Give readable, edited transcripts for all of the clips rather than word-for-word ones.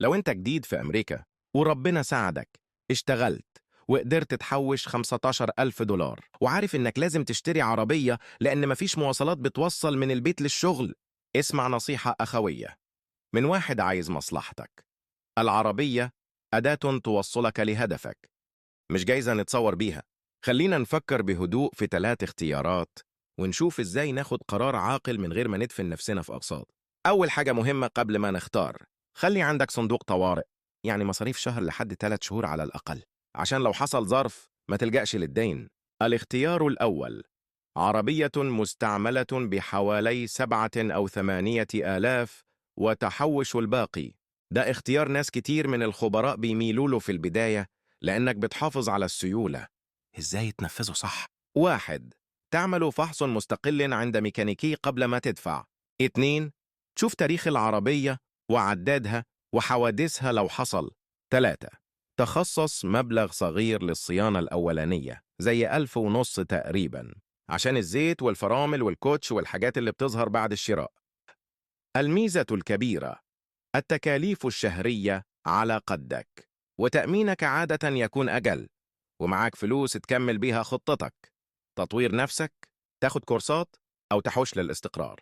لو انت جديد في أمريكا وربنا ساعدك، اشتغلت وقدرت تحوش 15,000 دولار وعارف انك لازم تشتري عربية لأن مفيش مواصلات بتوصل من البيت للشغل، اسمع نصيحة أخوية من واحد عايز مصلحتك. العربية أداة توصلك لهدفك، مش جايزة نتصور بيها. خلينا نفكر بهدوء في 3 اختيارات ونشوف ازاي ناخد قرار عاقل من غير ما ندفن نفسنا في أقساط. أول حاجة مهمة قبل ما نختار، خلي عندك صندوق طوارئ، يعني مصاريف شهر لحد 3 شهور على الأقل، عشان لو حصل ظرف ما تلجأش للدين. الاختيار الأول، عربية مستعملة بحوالي 7 أو 8 آلاف وتحوش الباقي. ده اختيار ناس كتير من الخبراء بيميلوا له في البداية لأنك بتحافظ على السيولة. إزاي تنفذه صح؟ 1. تعمل فحص مستقل عند ميكانيكي قبل ما تدفع. 2. تشوف تاريخ العربية وعدادها وحوادثها لو حصل. 3. تخصص مبلغ صغير للصيانة الأولانية زي 1,500 تقريباً، عشان الزيت والفرامل والكوتش والحاجات اللي بتظهر بعد الشراء. الميزة الكبيرة، التكاليف الشهرية على قدك، وتأمينك عادة يكون أقل، ومعاك فلوس تكمل بيها خطتك، تطوير نفسك، تاخد كورسات، أو تحوش للاستقرار.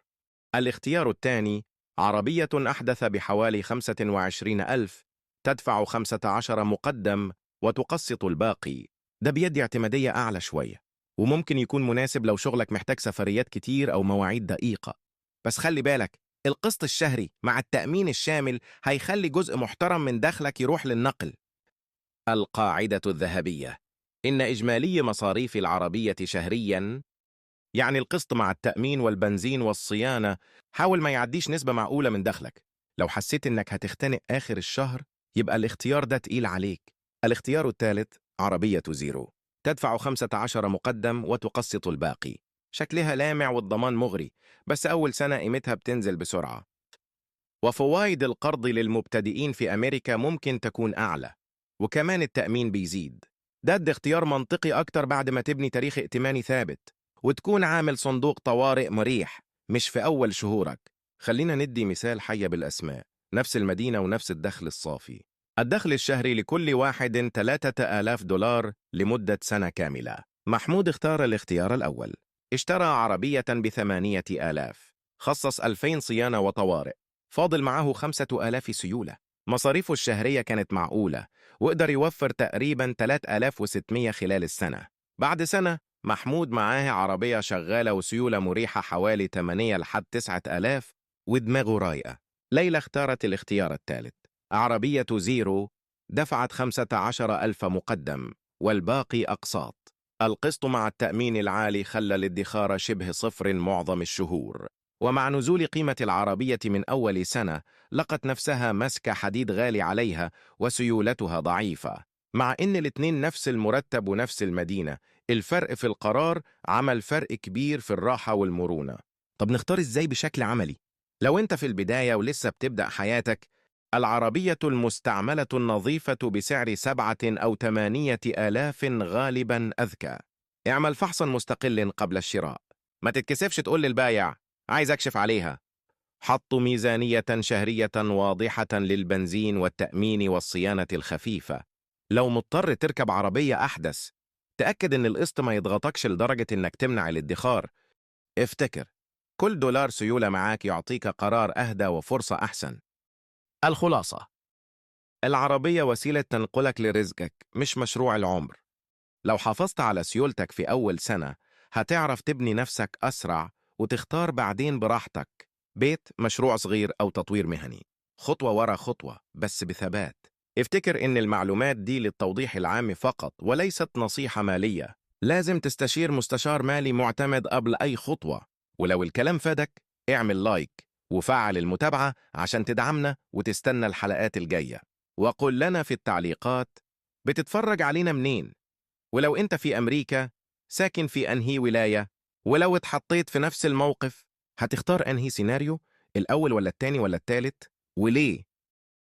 الاختيار الثاني، عربية أحدث بحوالي 25,000، تدفع 15 مقدم وتقسط الباقي. ده بيدي اعتمادية أعلى شوية، وممكن يكون مناسب لو شغلك محتاج سفريات كتير أو مواعيد دقيقة. بس خلي بالك، القسط الشهري مع التأمين الشامل هيخلي جزء محترم من دخلك يروح للنقل. القاعدة الذهبية، إن إجمالي مصاريف العربية شهرياً، يعني القسط مع التأمين والبنزين والصيانة، حاول ما يعديش نسبة معقولة من دخلك. لو حسيت إنك هتختنق آخر الشهر يبقى الاختيار ده تقيل عليك. الاختيار الثالث، عربية زيرو، تدفع 15 مقدم وتقسط الباقي. شكلها لامع والضمان مغري، بس أول سنة قيمتها بتنزل بسرعة، وفوائد القرض للمبتدئين في أمريكا ممكن تكون أعلى، وكمان التأمين بيزيد. ده اختيار منطقي أكتر بعد ما تبني تاريخ ائتماني ثابت وتكون عامل صندوق طوارئ مريح مش في أول شهورك. خلينا ندي مثال حي بالأسماء، نفس المدينة ونفس الدخل الصافي. الدخل الشهري لكل واحد 3,000 دولار لمدة سنة كاملة. محمود اختار الاختيار الأول، اشترى عربية ب8,000، خصص 2,000 صيانة وطوارئ، فاضل معه 5,000 سيولة. مصاريفه الشهرية كانت معقولة، وقدر يوفر تقريبا 3,600 خلال السنة. بعد سنة محمود معاه عربية شغالة وسيولة مريحة حوالي 8 لحد 9,000 ودماغه رايقة. ليلى اختارت الاختيار الثالث، عربية زيرو، دفعت 15,000 مقدم والباقي أقساط. القسط مع التأمين العالي خلى الادخار شبه صفر معظم الشهور، ومع نزول قيمة العربية من أول سنة لقت نفسها مسك حديد غالي عليها وسيولتها ضعيفة. مع إن الاتنين نفس المرتب ونفس المدينة، الفرق في القرار عمل فرق كبير في الراحة والمرونة. طب نختار إزاي بشكل عملي؟ لو أنت في البداية ولسه بتبدأ حياتك، العربية المستعملة النظيفة بسعر 7 أو 8 آلاف غالبا أذكى. اعمل فحصا مستقل قبل الشراء، ما تتكسفش تقول للبايع عايز أكشف عليها. حط ميزانية شهرية واضحة للبنزين والتأمين والصيانة الخفيفة. لو مضطر تركب عربية أحدث، تأكد إن القسط ما يضغطكش لدرجة إنك تمنع الادخار. افتكر، كل دولار سيولة معاك يعطيك قرار أهدى وفرصة أحسن. الخلاصة، العربية وسيلة تنقلك لرزقك مش مشروع العمر. لو حافظت على سيولتك في أول سنة هتعرف تبني نفسك أسرع وتختار بعدين براحتك، بيت، مشروع صغير، أو تطوير مهني، خطوة ورا خطوة بس بثبات. افتكر إن المعلومات دي للتوضيح العام فقط وليست نصيحة مالية. لازم تستشير مستشار مالي معتمد قبل أي خطوة. ولو الكلام فادك اعمل لايك وفعل المتابعة عشان تدعمنا وتستنى الحلقات الجاية. وقل لنا في التعليقات بتتفرج علينا منين، ولو أنت في أمريكا ساكن في أنهي ولاية، ولو اتحطيت في نفس الموقف هتختار أنهي سيناريو، الأول ولا التاني ولا التالت، وليه؟